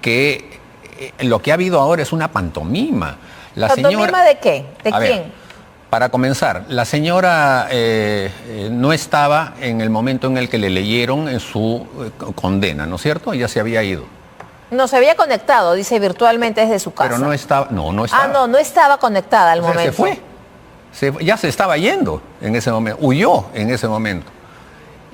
que lo que ha habido ahora es una pantomima. ¿Pantomima de qué? ¿De quién? Ver, para comenzar, la señora no estaba en el momento en el que le leyeron en su condena, ¿no es cierto? Ella se había ido. No, se había conectado, dice virtualmente desde su casa. Pero no estaba, no estaba. Ah, no estaba conectada al momento. Se fue, ya se estaba yendo en ese momento, huyó en ese momento.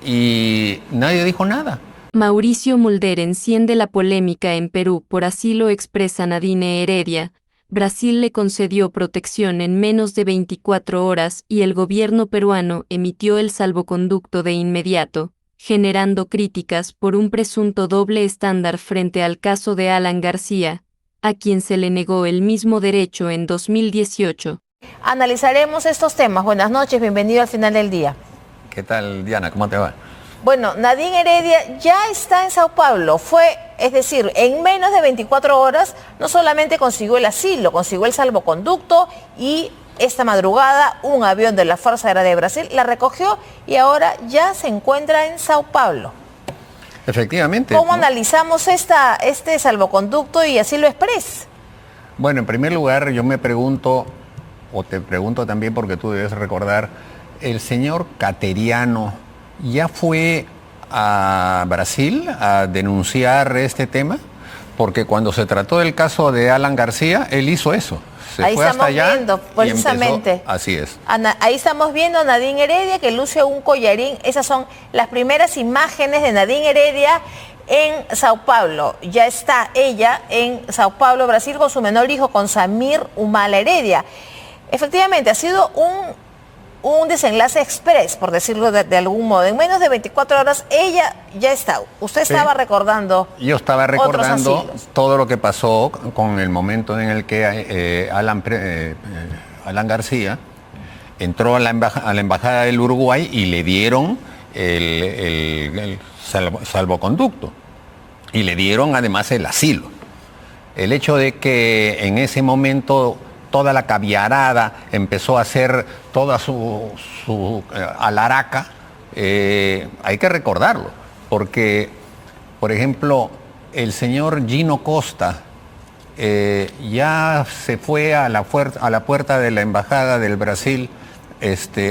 Y nadie dijo nada. Mauricio Mulder enciende la polémica en Perú por asilo expresa Nadine Heredia. Brasil le concedió protección en menos de 24 horas y el gobierno peruano emitió el salvoconducto de inmediato, generando críticas por un presunto doble estándar frente al caso de Alan García, a quien se le negó el mismo derecho en 2018. Analizaremos estos temas. Buenas noches, bienvenido al Final del Día. ¿Qué tal, Diana? ¿Cómo te va? Bueno, Nadine Heredia ya está en Sao Paulo. Es decir, en menos de 24 horas no solamente consiguió el asilo, consiguió el salvoconducto y esta madrugada un avión de la Fuerza Aérea de Brasil la recogió y ahora ya se encuentra en Sao Paulo. Efectivamente. ¿Cómo analizamos este salvoconducto y asilo express? Bueno, en primer lugar yo me pregunto, o te pregunto también porque tú debes recordar, el señor Cateriano ya fue a Brasil a denunciar este tema, porque cuando se trató del caso de Alan García, él hizo eso. Ahí fue estamos hasta allá viendo, precisamente. Así es. Ahí estamos viendo a Nadine Heredia que luce un collarín. Esas son las primeras imágenes de Nadine Heredia en Sao Paulo. Ya está ella en Sao Paulo, Brasil, con su menor hijo, con Samir Humala Heredia. Efectivamente, ha sido un desenlace express, por decirlo de algún modo. En menos de 24 horas ella ya está. Usted estaba recordando. Yo estaba recordando todo lo que pasó con el momento en el que Alan García entró a la embajada del Uruguay y le dieron el salvoconducto y le dieron además el asilo. El hecho de que en ese momento toda la caviarada empezó a hacer toda su alaraca, hay que recordarlo, porque, por ejemplo, el señor Gino Costa ya se fue a la puerta de la embajada del Brasil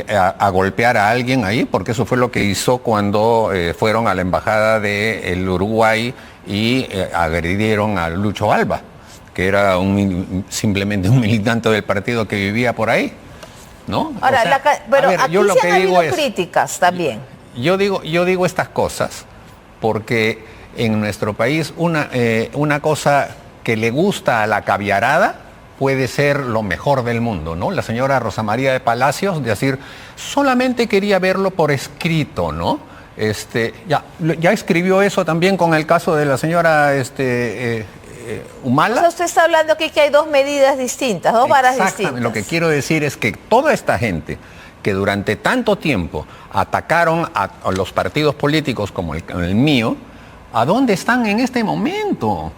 a golpear a alguien ahí, porque eso fue lo que hizo cuando fueron a la embajada del Uruguay y agredieron a Lucho Alba, que era simplemente un militante del partido que vivía por ahí, ¿no? Ahora, o sea, pero ver, aquí lo sí que han digo habido es, críticas también. Yo digo estas cosas porque en nuestro país una cosa que le gusta a la caviarada puede ser lo mejor del mundo, ¿no? La señora Rosa María de Palacios, decir, solamente quería verlo por escrito, ¿no? Ya escribió eso también con el caso de la señora Humala. O sea, usted está hablando aquí que hay dos medidas distintas, dos varas distintas. Lo que quiero decir es que toda esta gente que durante tanto tiempo atacaron a los partidos políticos como el mío, ¿a dónde están en este momento?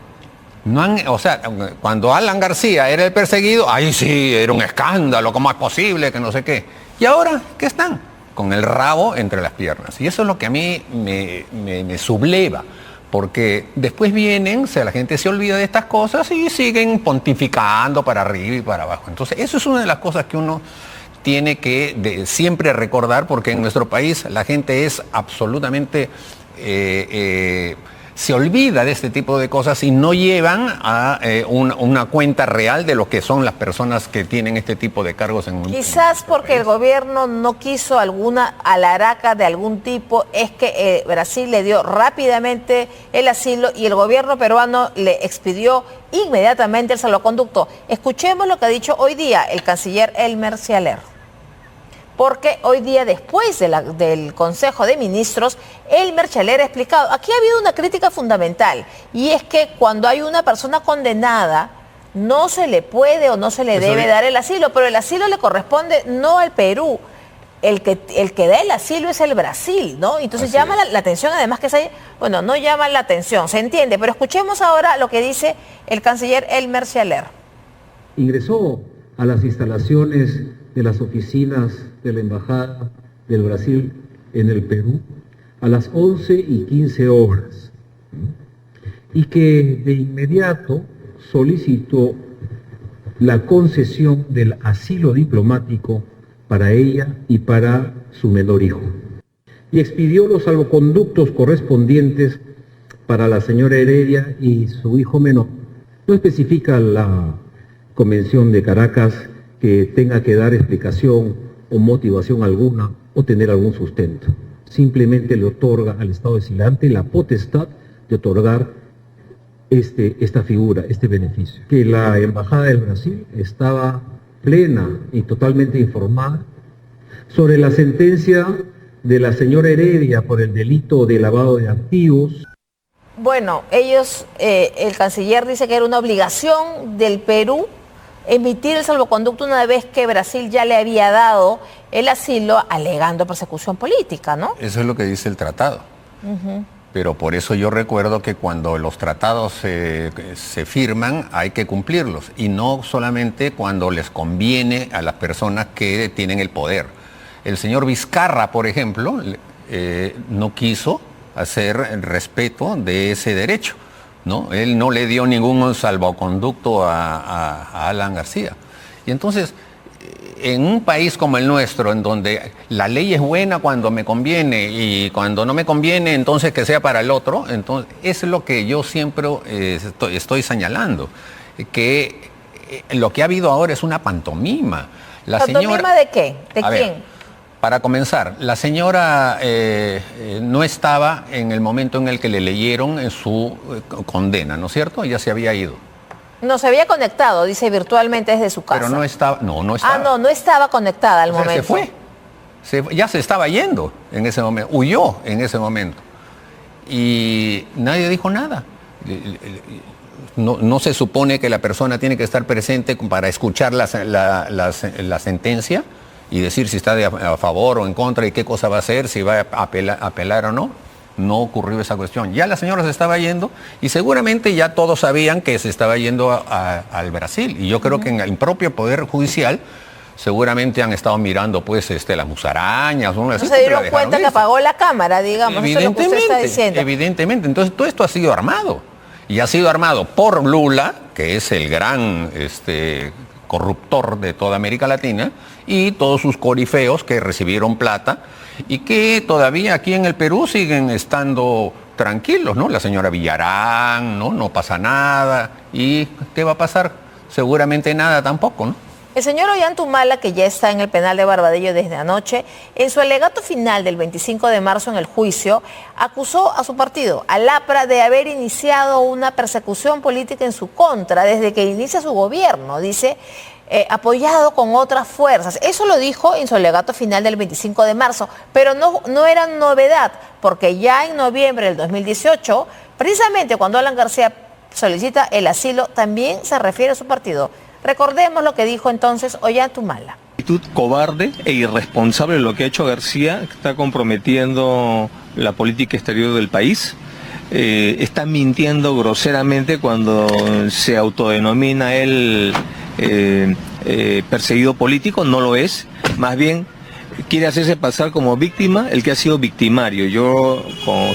O sea, cuando Alan García era el perseguido, ahí sí, era un escándalo, ¿cómo es posible? Que no sé qué. ¿Y ahora qué están? Con el rabo entre las piernas. Y eso es lo que a mí me subleva. Porque después la gente se olvida de estas cosas y siguen pontificando para arriba y para abajo. Entonces, eso es una de las cosas que uno tiene que siempre recordar, porque en nuestro país la gente es absolutamente... se olvida de este tipo de cosas y no llevan a una cuenta real de lo que son las personas que tienen este tipo de cargos en un país. Quizás porque el gobierno no quiso alguna alaraca de algún tipo, es que Brasil le dio rápidamente el asilo y el gobierno peruano le expidió inmediatamente el salvoconducto. Escuchemos lo que ha dicho hoy día el canciller Elmer Cialer. Porque hoy día, después del Consejo de Ministros, Elmer Cialer ha explicado, aquí ha habido una crítica fundamental, y es que cuando hay una persona condenada, no se le puede o no se le debe dar el asilo, pero el asilo le corresponde no al Perú, el que da el asilo es el Brasil, ¿no? Entonces así llama la atención, además que no llama la atención, se entiende, pero escuchemos ahora lo que dice el canciller Elmer Cialer. Ingresó a las instalaciones de las oficinas de la Embajada del Brasil en el Perú a las 11:15 horas. y que de inmediato solicitó la concesión del asilo diplomático para ella y para su menor hijo, y expidió los salvoconductos correspondientes para la señora Heredia y su hijo menor. No especifica la Convención de Caracas que tenga que dar explicación o motivación alguna o tener algún sustento. Simplemente le otorga al Estado deslizante la potestad de otorgar esta figura, este beneficio. Que la Embajada del Brasil estaba plena y totalmente informada sobre la sentencia de la señora Heredia por el delito de lavado de activos. Bueno, ellos, el canciller dice que era una obligación del Perú emitir el salvoconducto una vez que Brasil ya le había dado el asilo alegando persecución política, ¿no? Eso es lo que dice el tratado. Pero por eso yo recuerdo que cuando los tratados se firman hay que cumplirlos y no solamente cuando les conviene a las personas que tienen el poder. El señor Vizcarra, por ejemplo, no quiso hacer respeto de ese derecho, ¿no? Él no le dio ningún salvoconducto a Alan García. Y entonces, en un país como el nuestro, en donde la ley es buena cuando me conviene y cuando no me conviene, entonces que sea para el otro, entonces es lo que yo siempre estoy señalando, que lo que ha habido ahora es una pantomima. ¿Pantomima de qué? ¿De quién? Para comenzar, la señora no estaba en el momento en el que le leyeron su condena, ¿no es cierto? Ya se había ido. No, se había conectado, dice virtualmente desde su casa. Pero no estaba, no estaba. Ah, no estaba conectada al momento. Se fue, ya se estaba yendo en ese momento, huyó en ese momento. Y nadie dijo nada. No se supone que la persona tiene que estar presente para escuchar la sentencia y decir si está a favor o en contra y qué cosa va a hacer, si va a apelar o no. No ocurrió esa cuestión. Ya la señora se estaba yendo y seguramente ya todos sabían que se estaba yendo al Brasil. Y yo creo que en el propio Poder Judicial seguramente han estado mirando pues las musarañas. No se dieron cuenta que apagó la cámara, digamos. Eso es lo que usted está diciendo. Evidentemente. Entonces todo esto ha sido armado. Y ha sido armado por Lula, que es el gran corruptor de toda América Latina, y todos sus corifeos que recibieron plata y que todavía aquí en el Perú siguen estando tranquilos, ¿no? La señora Villarán, no pasa nada. ¿Y qué va a pasar? Seguramente nada tampoco, ¿no? El señor Ollantumala, que ya está en el penal de Barbadillo desde anoche, en su alegato final del 25 de marzo en el juicio, acusó a su partido, al APRA, de haber iniciado una persecución política en su contra desde que inicia su gobierno, dice, apoyado con otras fuerzas. Eso lo dijo en su alegato final del 25 de marzo, pero no era novedad, porque ya en noviembre del 2018, precisamente cuando Alan García solicita el asilo, también se refiere a su partido. Recordemos lo que dijo entonces Ollantumala. Actitud cobarde e irresponsable lo que ha hecho García, que está comprometiendo la política exterior del país. Está mintiendo groseramente cuando se autodenomina él perseguido político, no lo es, más bien quiere hacerse pasar como víctima el que ha sido victimario. Yo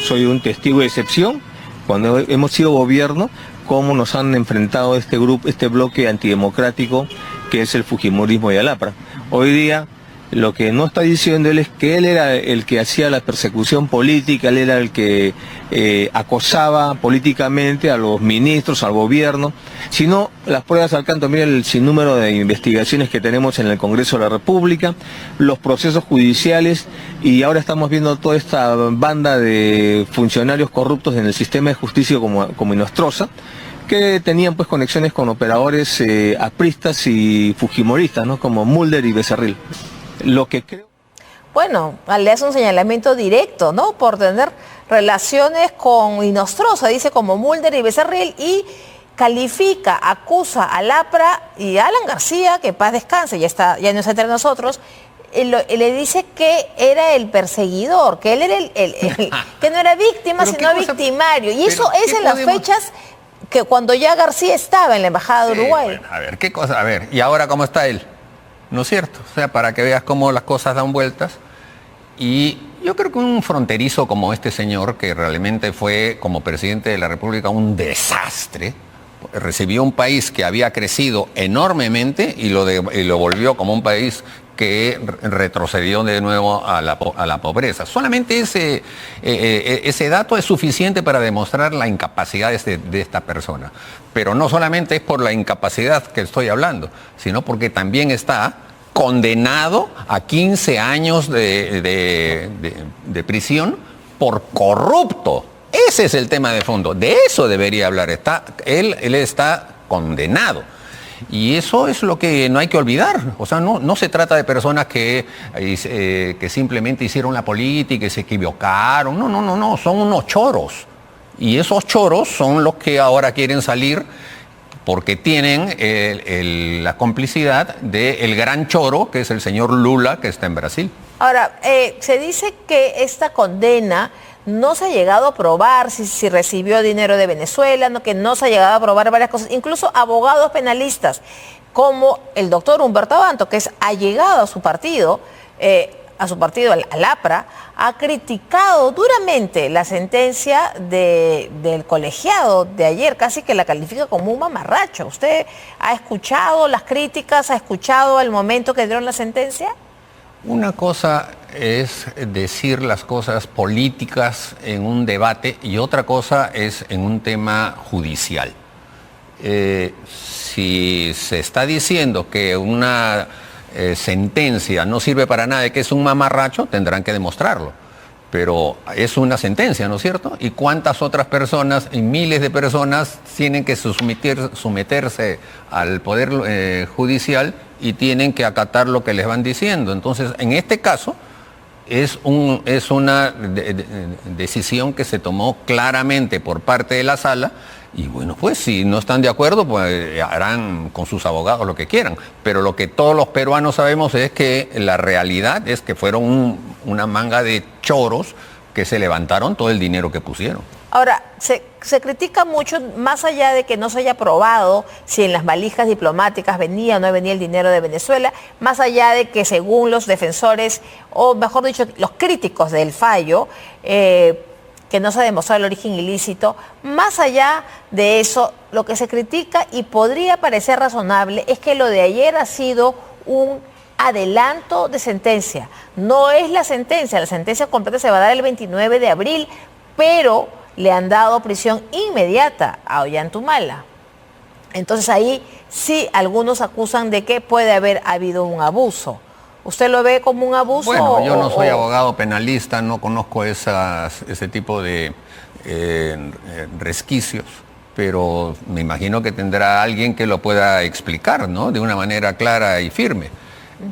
soy un testigo de excepción, cuando hemos sido gobierno, cómo nos han enfrentado este bloque antidemocrático que es el Fujimorismo y el APRA. Hoy día lo que no está diciendo él es que él era el que hacía la persecución política, él era el que acosaba políticamente a los ministros, al gobierno, sino las pruebas al canto. Mira el sinnúmero de investigaciones que tenemos en el Congreso de la República, los procesos judiciales, y ahora estamos viendo toda esta banda de funcionarios corruptos en el sistema de justicia como Inostroza, que tenían pues conexiones con operadores apristas y fujimoristas, ¿no? Como Mulder y Becerril. Lo que creo... Bueno, le hace un señalamiento directo, ¿no? Por tener relaciones con Inostroza, dice, como Mulder y Becerril, y califica, acusa al APRA y a Alan García, que paz descanse, ya no está entre nosotros, le dice que era el perseguidor, que él era que no era víctima, sino victimario. Y eso es en las fechas que cuando ya García estaba en la Embajada de Uruguay. Bueno, a ver, ¿qué cosa? A ver, ¿y ahora cómo está él? ¿No es cierto? O sea, para que veas cómo las cosas dan vueltas. Y Yo creo que un fronterizo como este señor, que realmente fue como presidente de la República un desastre, recibió un país que había crecido enormemente y lo volvió como un país que retrocedió de nuevo a la pobreza. Solamente ese dato es suficiente para demostrar la incapacidad de esta persona. Pero no solamente es por la incapacidad que estoy hablando, sino porque también está condenado a 15 años de prisión por corrupto. Ese es el tema de fondo. De eso debería hablar. Él está condenado. Y eso es lo que no hay que olvidar. O sea, no se trata de personas que simplemente hicieron la política y se equivocaron. No. Son unos choros. Y esos choros son los que ahora quieren salir porque tienen la complicidad del gran choro, que es el señor Lula, que está en Brasil. Ahora, se dice que esta condena no se ha llegado a probar si recibió dinero de Venezuela, que no se ha llegado a probar varias cosas. Incluso abogados penalistas, como el doctor Humberto Abanto, que es allegado a su partido, al APRA, ha criticado duramente la sentencia del colegiado de ayer, casi que la califica como un mamarracho. ¿Usted ha escuchado las críticas, ha escuchado el momento que dieron la sentencia? Una cosa es decir las cosas políticas en un debate y otra cosa es en un tema judicial. Si se está diciendo que una sentencia no sirve para nada y que es un mamarracho, tendrán que demostrarlo. Pero es una sentencia, ¿no es cierto? ¿Y cuántas otras personas, y miles de personas, tienen que someterse al Poder Judicial y tienen que acatar lo que les van diciendo? Entonces, en este caso, es una decisión que se tomó claramente por parte de la sala. Y bueno, pues si no están de acuerdo, pues harán con sus abogados lo que quieran. Pero lo que todos los peruanos sabemos es que la realidad es que fueron una manga de choros que se levantaron todo el dinero que pusieron. Ahora, se critica mucho, más allá de que no se haya probado si en las valijas diplomáticas venía o no venía el dinero de Venezuela, más allá de que según los defensores, o mejor dicho, los críticos del fallo, que no se ha demostrado el origen ilícito, más allá de eso, lo que se critica y podría parecer razonable es que lo de ayer ha sido un adelanto de sentencia. No es la sentencia completa se va a dar el 29 de abril, pero le han dado prisión inmediata a Ollanthumala. Entonces ahí sí algunos acusan de que puede haber habido un abuso. ¿Usted lo ve como un abuso? Bueno, yo no soy abogado penalista, no conozco ese tipo de resquicios, pero me imagino que tendrá alguien que lo pueda explicar, ¿no? De una manera clara y firme.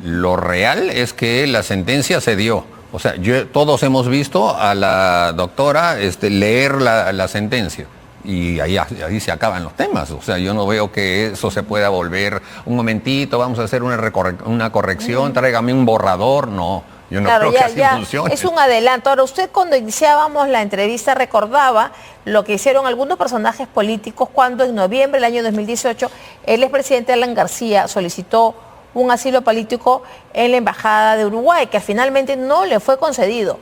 Lo real es que la sentencia se dio. O sea, todos hemos visto a la doctora leer la sentencia. Y ahí se acaban los temas. O sea, yo no veo que eso se pueda volver un momentito, vamos a hacer una corrección, tráigame un borrador. No, yo no creo que así funcione. Es un adelanto. Ahora, usted cuando iniciábamos la entrevista recordaba lo que hicieron algunos personajes políticos cuando en noviembre del año 2018 el expresidente Alan García solicitó un asilo político en la Embajada de Uruguay, que finalmente no le fue concedido.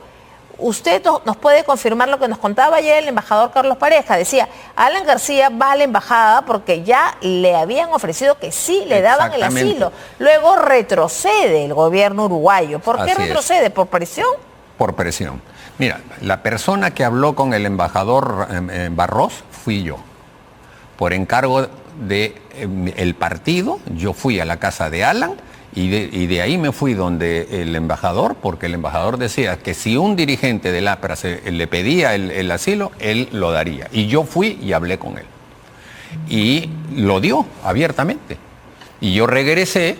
Usted nos puede confirmar lo que nos contaba ayer el embajador Carlos Pareja. Decía, Alan García va a la embajada porque ya le habían ofrecido que sí le daban el asilo. Luego retrocede el gobierno uruguayo. ¿Por qué retrocede? ¿Por presión? Por presión. Mira, la persona que habló con el embajador Barros fui yo. Por encargo del partido, yo fui a la casa de Alan y de ahí me fui donde el embajador, porque el embajador decía que si un dirigente del APRA le pedía el asilo, él lo daría. Y yo fui y hablé con él. Y lo dio abiertamente. Y yo regresé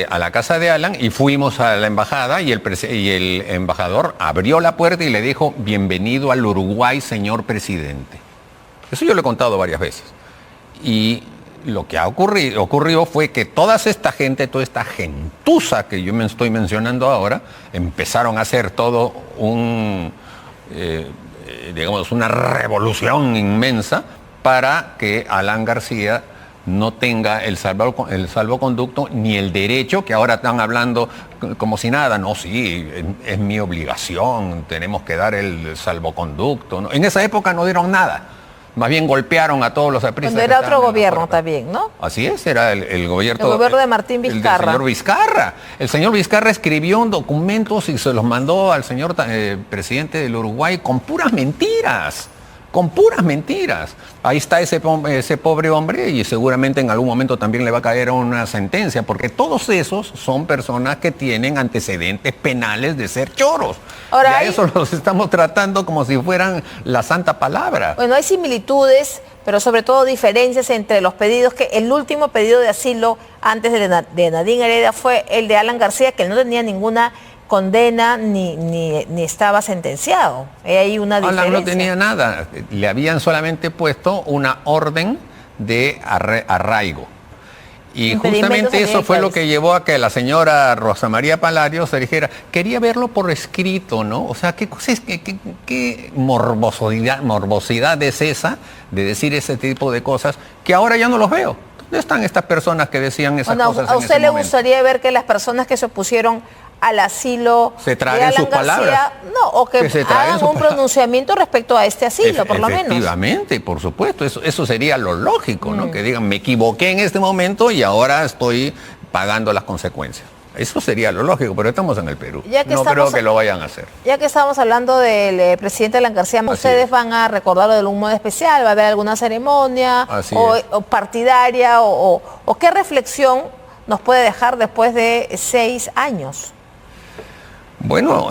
a la casa de Alan y fuimos a la embajada y el embajador abrió la puerta y le dijo, bienvenido al Uruguay, señor presidente. Eso yo lo he contado varias veces. Y lo que ocurrió fue que toda esta gentuza que yo me estoy mencionando ahora, empezaron a hacer todo una revolución inmensa para que Alan García no tenga el salvoconducto ni el derecho, que ahora están hablando como si nada. No, sí, es mi obligación, tenemos que dar el salvoconducto, ¿no? En esa época no dieron nada, más bien golpearon a todos los apristas. Cuando era otro gobierno también, ¿no? Así es, era el gobierno... El gobierno de Martín Vizcarra. El señor Vizcarra. El señor Vizcarra escribió documentos y se los mandó al señor presidente del Uruguay con puras mentiras. Con puras mentiras. Ahí está ese pobre hombre y seguramente en algún momento también le va a caer una sentencia, porque todos esos son personas que tienen antecedentes penales de ser choros. Ahora, y a eso los estamos tratando como si fueran la santa palabra. Bueno, hay similitudes, pero sobre todo diferencias entre los pedidos, que el último pedido de asilo antes de Nadine Heredia fue el de Alan García, que no tenía ninguna condena ni estaba sentenciado. Hay una diferencia. Alan no tenía nada, le habían solamente puesto una orden de arraigo. Y justamente eso fue lo que llevó a que la señora Rosa María Palario se dijera, quería verlo por escrito, ¿no? O sea, qué morbosidad es esa de decir ese tipo de cosas que ahora ya no los veo. ¿Dónde están estas personas que decían esas cosas? ¿A usted le gustaría ver que las personas que se opusieron al asilo se traguen sus palabras? No, o que hagan un pronunciamiento respecto a este asilo, por lo menos. Efectivamente, por supuesto, eso sería lo lógico, ¿no? Que digan, me equivoqué en este momento y ahora estoy pagando las consecuencias. Eso sería lo lógico, pero estamos en el Perú. No creo que lo vayan a hacer. Ya que estamos hablando del presidente Alan García, ¿ustedes van a recordarlo de algún modo especial? ¿Va a haber alguna ceremonia o partidaria? O qué reflexión nos puede dejar después de 6 años? Bueno,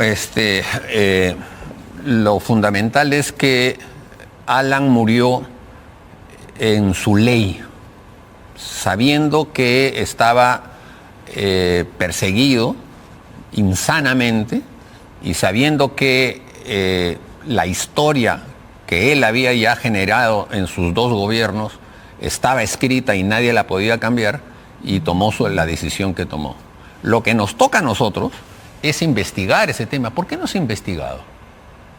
lo fundamental es que Alan murió en su ley, sabiendo que estaba perseguido insanamente y sabiendo que la historia que él había ya generado en sus 2 gobiernos estaba escrita y nadie la podía cambiar, y tomó la decisión que tomó. Lo que nos toca a nosotros es investigar ese tema. ¿Por qué no se ha investigado?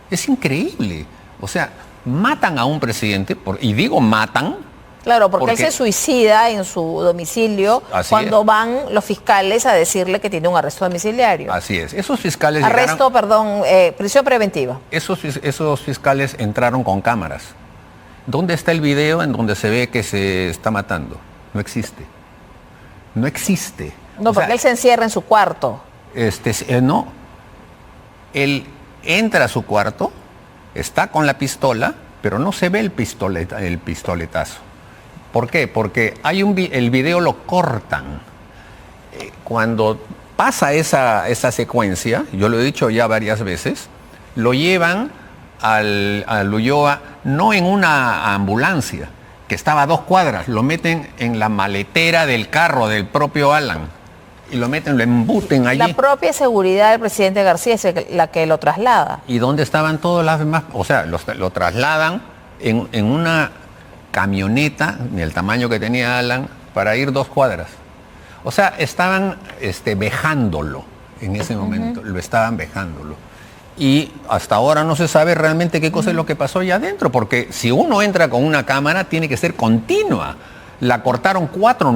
Es increíble. O sea, matan a un presidente, y digo matan. Claro, porque él se suicida en su domicilio cuando van los fiscales a decirle que tiene un arresto domiciliario. Así es. Esos fiscales prisión preventiva. Esos fiscales entraron con cámaras. ¿Dónde está el video en donde se ve que se está matando? No existe. No existe. No, porque él se encierra en su cuarto. No. Él entra a su cuarto, está con la pistola, pero no se ve el pistoletazo. ¿Por qué? Porque el video lo cortan. Cuando pasa esa secuencia, yo lo he dicho ya varias veces, lo llevan al Ulloa no en una ambulancia, que estaba a 2 cuadras, lo meten en la maletera del carro del propio Alan y lo embuten allí. La propia seguridad del presidente García es la que lo traslada. ¿Y dónde estaban todas las demás? O sea, lo trasladan en una camioneta del tamaño que tenía Alan para ir 2 cuadras. O sea, estaban vejándolo en ese momento, lo estaban vejándolo. Y hasta ahora no se sabe realmente qué cosa es lo que pasó allá adentro, porque si uno entra con una cámara tiene que ser continua. La cortaron 4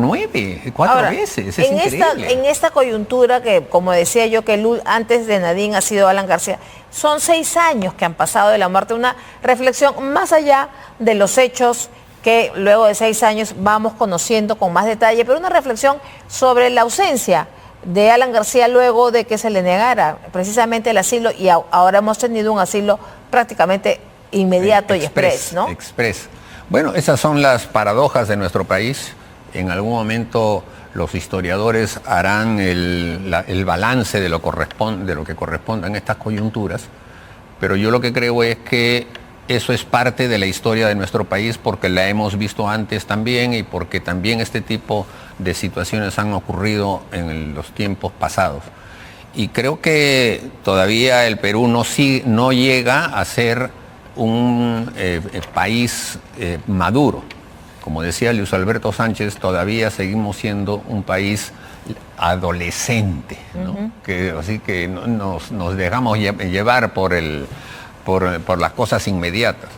veces, es increíble. En esta coyuntura que, como decía yo, que antes de Nadine ha sido Alan García, son 6 años que han pasado de la muerte, una reflexión más allá de los hechos que luego de 6 años vamos conociendo con más detalle, pero una reflexión sobre la ausencia de Alan García luego de que se le negara precisamente el asilo, y ahora hemos tenido un asilo prácticamente inmediato y express, ¿no? Express. Bueno, esas son las paradojas de nuestro país. En algún momento los historiadores harán el balance de lo que corresponde en estas coyunturas, pero yo lo que creo es que eso es parte de la historia de nuestro país, porque la hemos visto antes también y porque también este tipo de situaciones han ocurrido en los tiempos pasados. Y creo que todavía el Perú no llega a ser un país maduro. Como decía Luis Alberto Sánchez, todavía seguimos siendo un país adolescente, ¿no? Así que nos dejamos llevar por las cosas inmediatas.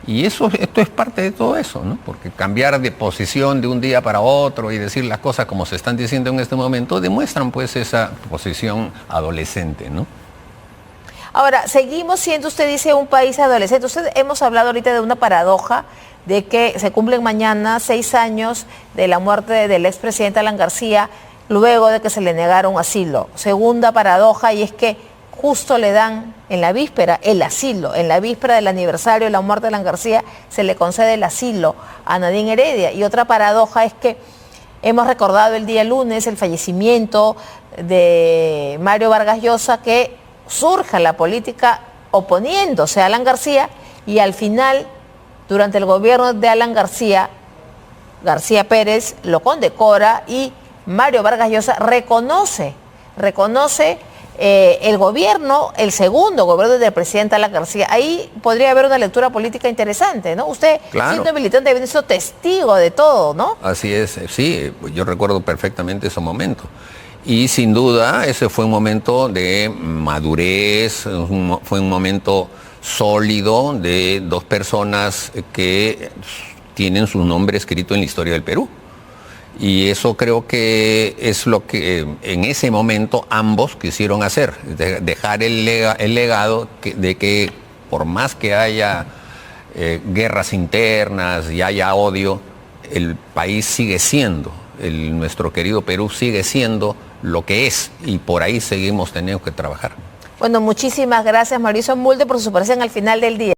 Y esto es parte de todo eso, ¿no? Porque cambiar de posición de un día para otro y decir las cosas como se están diciendo en este momento demuestran pues esa posición adolescente, ¿no? Ahora, seguimos siendo, usted dice, un país adolescente. Hemos hablado ahorita de una paradoja de que se cumplen mañana 6 años de la muerte del expresidente Alan García, luego de que se le negaron asilo. Segunda paradoja, y es que justo le dan en la víspera el asilo, en la víspera del aniversario de la muerte de Alan García, se le concede el asilo a Nadine Heredia. Y otra paradoja es que hemos recordado el día lunes el fallecimiento de Mario Vargas Llosa, que surja la política oponiéndose a Alan García, y al final, durante el gobierno de Alan García, García Pérez lo condecora y Mario Vargas Llosa reconoce el gobierno, el segundo gobierno del presidente Alan García. Ahí podría haber una lectura política interesante, ¿no? Usted, claro, siendo militante, ha sido testigo de todo, ¿no? Así es, sí, yo recuerdo perfectamente ese momento. Y sin duda ese fue un momento de madurez, fue un momento sólido de dos personas que tienen su nombre escrito en la historia del Perú. Y eso creo que es lo que en ese momento ambos quisieron hacer, dejar el legado de que por más que haya guerras internas y haya odio, el país sigue siendo, nuestro querido Perú sigue siendo lo que es, y por ahí seguimos teniendo que trabajar. Bueno, muchísimas gracias, Mauricio Mulder, por su presencia al final del día.